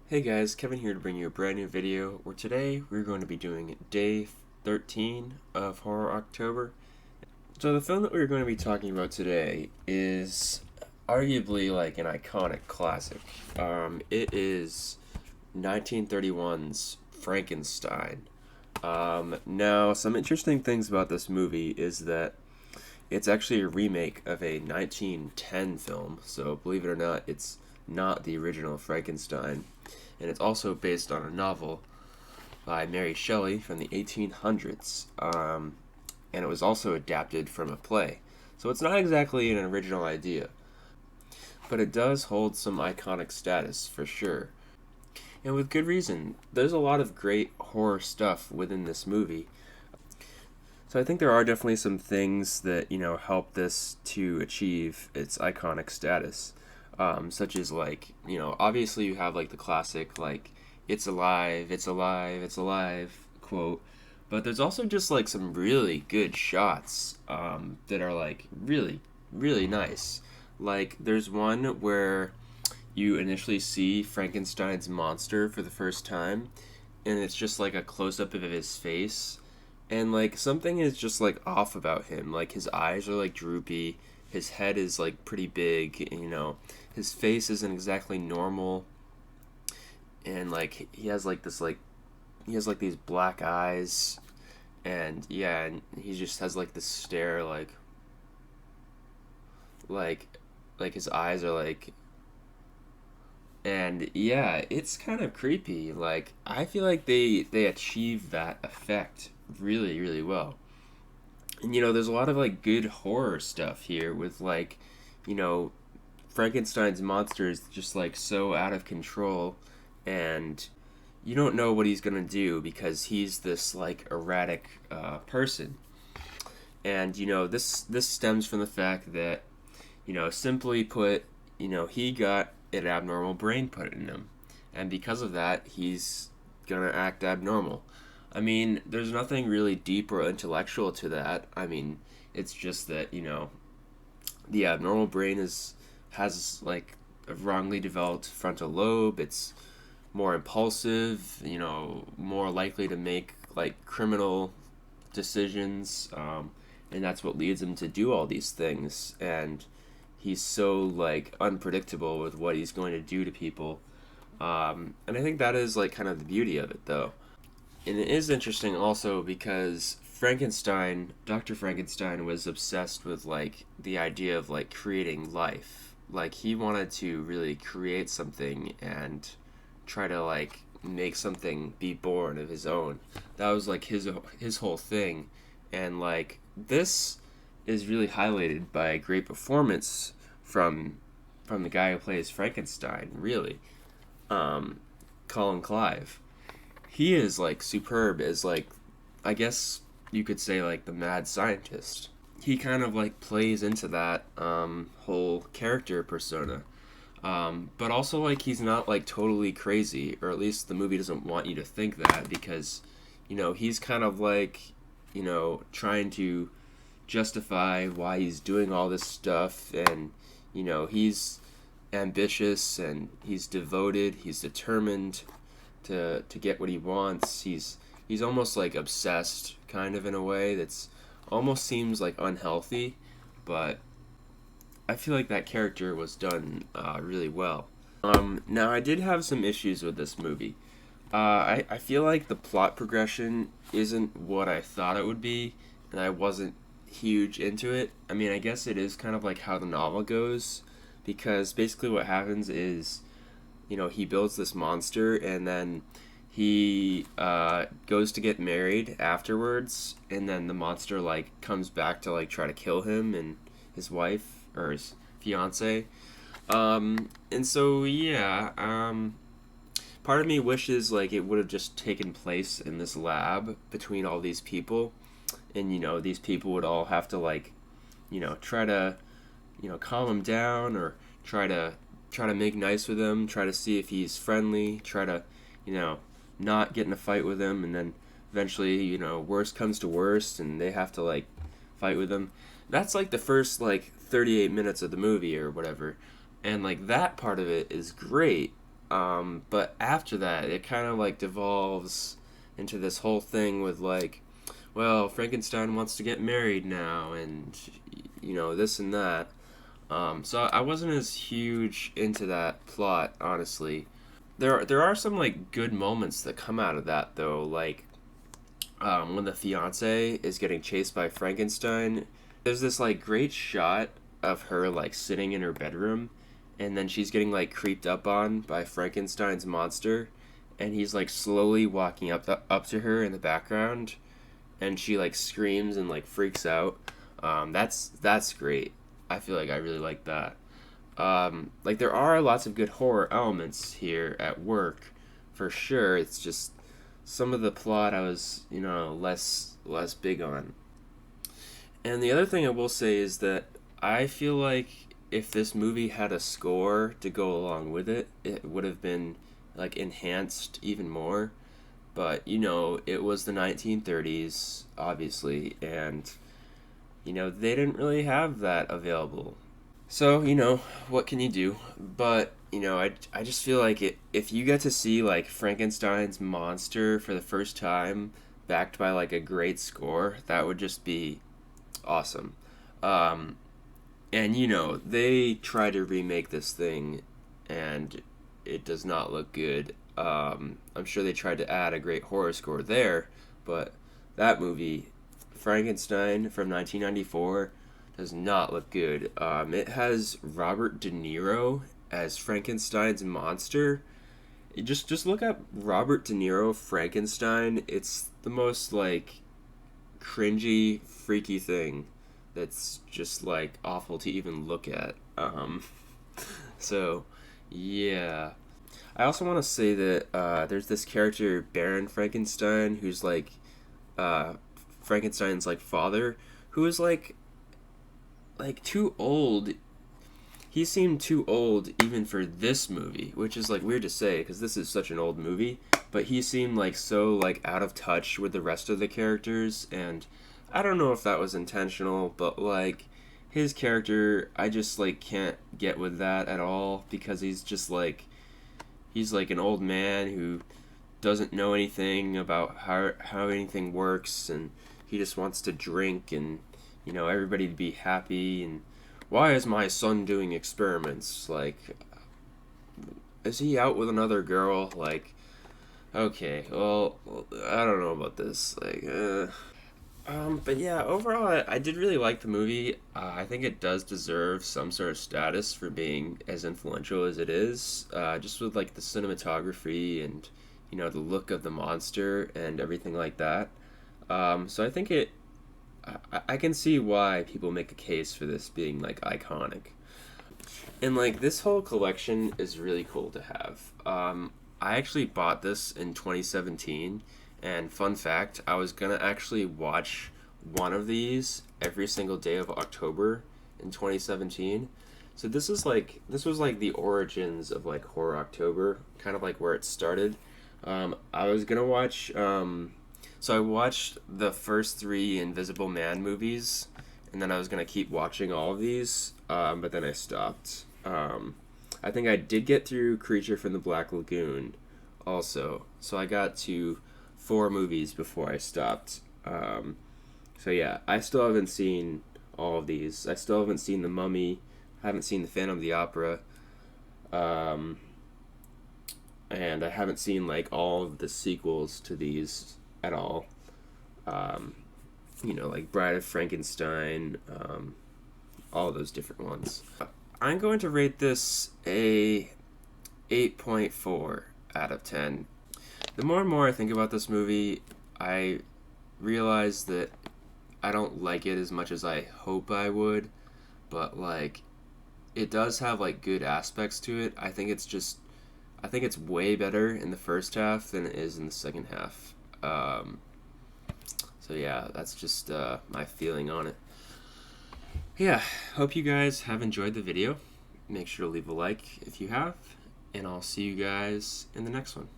Hey guys, Kevin here to bring you a brand new video where today we're going to be doing day 13 of Horror October. So the film that we're going to be talking about today is arguably like an iconic classic. It is 1931's Frankenstein. Now, some interesting things about this movie is that it's actually a remake of a 1910 film, so believe it or not, it's not the original Frankenstein. And it's also based on a novel by Mary Shelley from the 1800s, and it was also adapted from a play. So it's not exactly an original idea, but it does hold some iconic status for sure. And with good reason. There's a lot of great horror stuff within this movie. So I think there are definitely some things that, help this to achieve its iconic status. Such as like, obviously you have like the classic like "It's alive, it's alive, it's alive" quote, but there's also just like some really good shots that are like really really nice. Like there's one where you initially see Frankenstein's monster for the first time, and it's just like a close up of his face, and like something is just like off about him. Like his eyes are like droopy, his head is like pretty big, his face isn't exactly normal, and like he has like these black eyes, and yeah, and he just has like this stare like like his eyes are like, and yeah, it's kind of creepy. Like I feel like they achieve that effect really really well. And there's a lot of like good horror stuff here with like, you know, Frankenstein's monster is just like so out of control, and you don't know what he's gonna do because he's this like erratic person. And this stems from the fact that, simply put, he got an abnormal brain put in him, and because of that, he's gonna act abnormal. I mean, there's nothing really deep or intellectual to that. I mean, it's just that the abnormal brain is has like a wrongly developed frontal lobe. It's more impulsive, more likely to make like criminal decisions, and that's what leads him to do all these things. And he's so like unpredictable with what he's going to do to people. And I think that is like kind of the beauty of it, though. And it is interesting also because Dr. Frankenstein was obsessed with like the idea of like creating life. Like he wanted to really create something and try to like make something be born of his own. That was like his whole thing. And like this is really highlighted by a great performance from the guy who plays Frankenstein, really. Colin Clive, he is like superb as like, I guess you could say like the mad scientist. He kind of like plays into that whole character persona, but also like he's not like totally crazy, or at least the movie doesn't want you to think that, because he's kind of like trying to justify why he's doing all this stuff, and he's ambitious and he's devoted, he's determined to get what he wants. He's almost like obsessed, kind of, in a way that's almost seems like unhealthy, but I feel like that character was done really well. Now I did have some issues with this movie. I feel like the plot progression isn't what I thought it would be, and I wasn't huge into it. I mean, I guess it is kind of like how the novel goes, because basically what happens is, he builds this monster, and then he goes to get married afterwards, and then the monster like comes back to like try to kill him and his wife or his fiance. And so yeah, part of me wishes like it would have just taken place in this lab between all these people, and these people would all have to like try to calm him down, or try to make nice with him, try to see if he's friendly, try to you know not get in a fight with him, and then eventually worst comes to worst and they have to like fight with him. That's like the first like 38 minutes of the movie or whatever, and like that part of it is great. But after that, it kind of like devolves into this whole thing with like, well, Frankenstein wants to get married now, and this and that. So I wasn't as huge into that plot, honestly. There are some like good moments that come out of that though, like when the fiance is getting chased by Frankenstein. There's this like great shot of her like sitting in her bedroom, and then she's getting like creeped up on by Frankenstein's monster, and he's like slowly walking up to her in the background, and she like screams and like freaks out. That's great. I feel like I really like that. Like there are lots of good horror elements here at work, for sure. It's just some of the plot I was less big on. And the other thing I will say is that I feel like if this movie had a score to go along with it, it would have been like enhanced even more. But it was the 1930s, obviously, and they didn't really have that available. So, what can you do? But, I just feel like if you get to see, like, Frankenstein's monster for the first time, backed by, like, a great score, that would just be awesome. Um, and, they try to remake this thing, and it does not look good. I'm sure they tried to add a great horror score there, but that movie, Frankenstein from 1994, does not look good. It has Robert De Niro as Frankenstein's monster. Just look up Robert De Niro Frankenstein. It's the most like cringy, freaky thing that's just like awful to even look at. So yeah. I also want to say that there's this character Baron Frankenstein who's like uh, Frankenstein's like father, who is like too old. He seemed too old even for this movie, which is like weird to say because this is such an old movie. But he seemed like so like out of touch with the rest of the characters, and I don't know if that was intentional, but like his character, I just like can't get with that at all because he's like an old man who doesn't know anything about how anything works, and he just wants to drink and everybody to be happy. And why is my son doing experiments? Like, is he out with another girl? Like, okay, well, I don't know about this. Like, but yeah, overall, I did really like the movie. I think it does deserve some sort of status for being as influential as it is. Just with like the cinematography and the look of the monster and everything like that. So I think I can see why people make a case for this being like iconic. And like this whole collection is really cool to have. I actually bought this in 2017, and fun fact, I was gonna actually watch one of these every single day of October in 2017. So this was like the origins of like Horror October, kind of like where it started. I was gonna watch. So I watched the first three Invisible Man movies, and then I was gonna keep watching all of these, but then I stopped. I think I did get through Creature from the Black Lagoon, also. So I got to four movies before I stopped. So yeah, I still haven't seen all of these. I still haven't seen The Mummy. I haven't seen The Phantom of the Opera. Um, and I haven't seen like all of the sequels to these at all. Um, like Bride of Frankenstein, all of those different ones. I'm going to rate this a 8.4 out of 10. The more and more I think about this movie, I realize that I don't like it as much as I hope I would, but like it does have like good aspects to it. I think it's way better in the first half than it is in the second half. So yeah, that's just my feeling on it. Yeah, hope you guys have enjoyed the video. Make sure to leave a like if you have, and I'll see you guys in the next one.